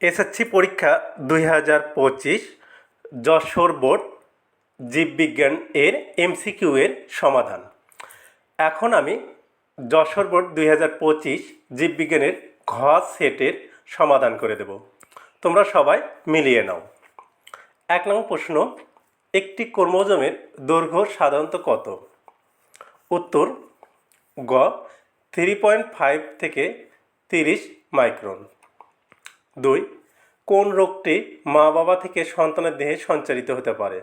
SSC পরীক্ষা 2025 Jessore board জীববিজ্ঞান এর এমসিকিউ এর সমাধান। এখন আমি যশোর বোর্ড 2025 জীববিজ্ঞানের ঘ সেটের সমাধান করে দেব। তোমরা সবাই মিলিয়ে নাও। 1 নম্বর প্রশ্ন, একটি ক্রোমোজোমের দৈর্ঘ্য সাধারণত কত? উত্তর গ 3.5 থেকে 30 মাইক্রন। 2, কোন রোগটি মা বাবা থেকে সন্তানের দেহে সঞ্চারিত হতে পারে?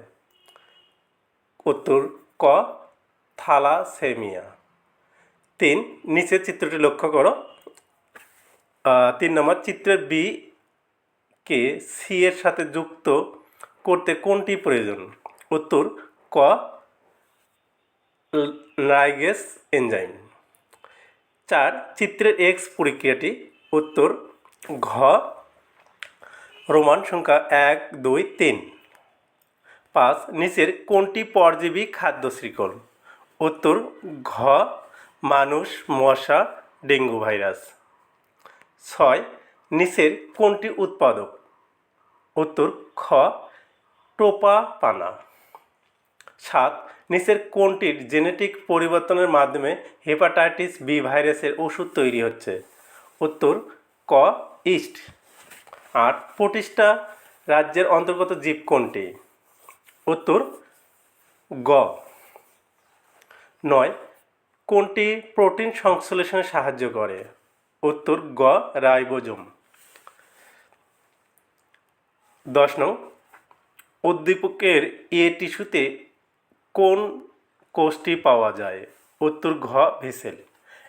উত্তর ক থ্যালাসেমিয়া। 3, নিচের চিত্রটি লক্ষ্য করো। 3 নম্বর, চিত্রের বি কে সি এর সাথে যুক্ত করতে কোনটি প্রয়োজন? উত্তর ক লাইগেজ এনজাইম। 4, চিত্রের এক্স প্রক্রিয়াটি? উত্তর ঘ রোমান সংখ্যা 1, 2, 3। 5, নিচের কোনটি পরজীবী খাদ্য শৃঙ্খল? উত্তর ঘ মানুষ, মশা, ডেঙ্গু ভাইরাস। 6, নিচের কোনটি উৎপাদক? উত্তর খ টোপাপানা। 7, নিচের কোনটির জেনেটিক পরিবর্তনের মাধ্যমে হেপাটাইটিস বি ভাইরাসের ওষুধ তৈরি হচ্ছে? উত্তর ক ইস্ট। 8, প্রতিষ্ঠা রাজ্যের অন্তর্গত জীব কোনটি? উত্তর গ। 9, কোনটি প্রোটিন সংশ্লেষণে সাহায্য করে? উত্তর গ রাইবোজোম। 10 নং, উদ্দীপকের এ টিস্যুতে কোন কোষটি পাওয়া যায়? উত্তর ঘ ভেসেল।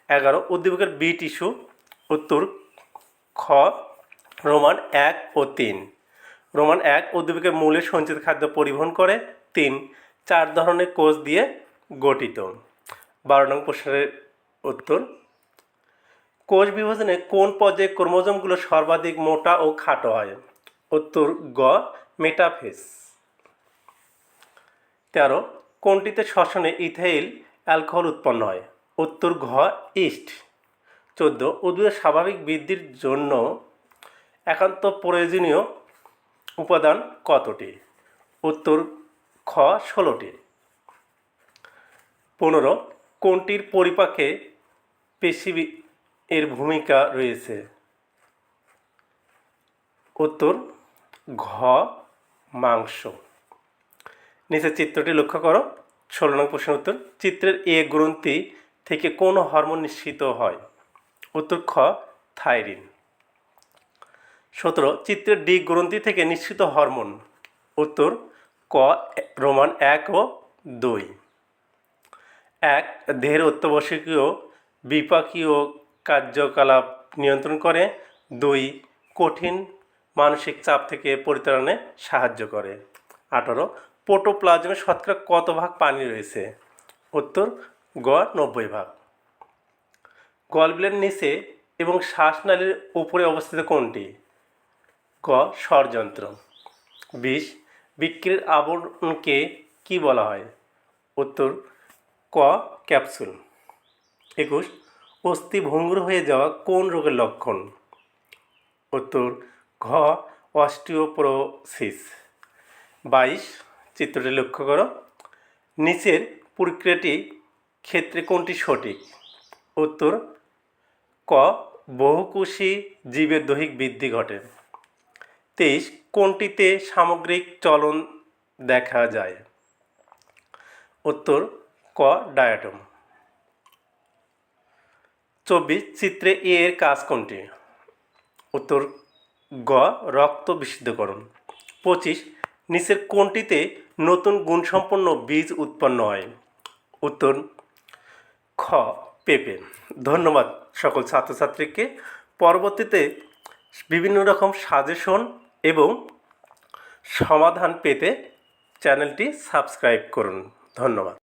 11, উদ্দীপকের বি টিস্যু? উত্তর খ রোমান 1 ও 3। রোমান 1 উদ্দীপকের মূলে সঞ্চিত খাদ্য পরিবহন করে। 3, 4 ধরনের কোষ দিয়ে গঠিত। 12 নং প্রশ্নের উত্তর, কোষ বিভাজনে কোন পর্যায়ে ক্রোমোজোমগুলো সর্বাধিক মোটা ও খাটো হয়? উত্তর গ মেটাফেজ। 13, কোনটিতে শ্বসনে ইথাইল অ্যালকোহল উৎপন্ন হয়? উত্তর ঘ ইস্ট। 14, উদ্ভিদের স্বাভাবিক বৃদ্ধির জন্য একান্ত প্রয়োজনীয় উপাদান কতটি? উত্তর খ 16টি। 15, কোনটির পরিপাকে পেশি এর ভূমিকা রয়েছে? উত্তর ঘ মাংস। নিচের চিত্রটি লক্ষ্য করো। 16 নং প্রশ্নের উত্তর, চিত্রের এ গ্রন্থি থেকে কোন হরমোন নিঃসৃত হয়? উত্তর খ থাইরিন। 17, চিত্রের ডি গ্রন্থি থেকে নিঃসৃত হরমোন? উত্তর ক রোমান 1 ও 2। 1, দেহের অত্যাবশ্যকীয় বিপাকীয় কার্যকলাপ নিয়ন্ত্রণ করে। 2, কঠিন মানসিক চাপ থেকে পরিত্রাণে সাহায্য করে। 18, প্রোটোপ্লাজমে শতকরা কত ভাগ পানি রয়েছে? উত্তর গ 90 ভাগ। গলব্লেডারের নিচে এবং শ্বাসনালীর উপরে অবস্থিত কোনটি? গ ষড়যন্ত্র। 20, বৃক্কের আবরণকে কি বলা হয়? উত্তর ক ক্যাপসুল। 21, অস্থি ভঙ্গুর হয়ে যাওয়া কোন রোগের লক্ষণ? উত্তর ঘ অস্টিওপোরোসিস। 22, চিত্রটি লক্ষ্য করো। নিচের প্রক্রিয়াটি ক্ষেত্রে কোনটি সঠিক? উত্তর ক বহুকোষী জীবের দৈহিক বৃদ্ধি ঘটে। 23, কোনটিতে সামগ্রিক চলন দেখা যায়? উত্তর ক ডায়াটম। 24, চিত্রে এ এর কাজ কোনটি? উত্তর গ রক্ত বিশুদ্ধকরণ। 25, নিচের কোনটিতে নতুন গুণসম্পন্ন বীজ উৎপন্ন হয়? উত্তর খ পেঁপে। ধন্যবাদ সকল ছাত্রছাত্রীকে। পরবর্তীতে বিভিন্ন রকম সাজেশন এবং সমাধান পেতে চ্যানেলটি সাবস্ক্রাইব করুন। ধন্যবাদ।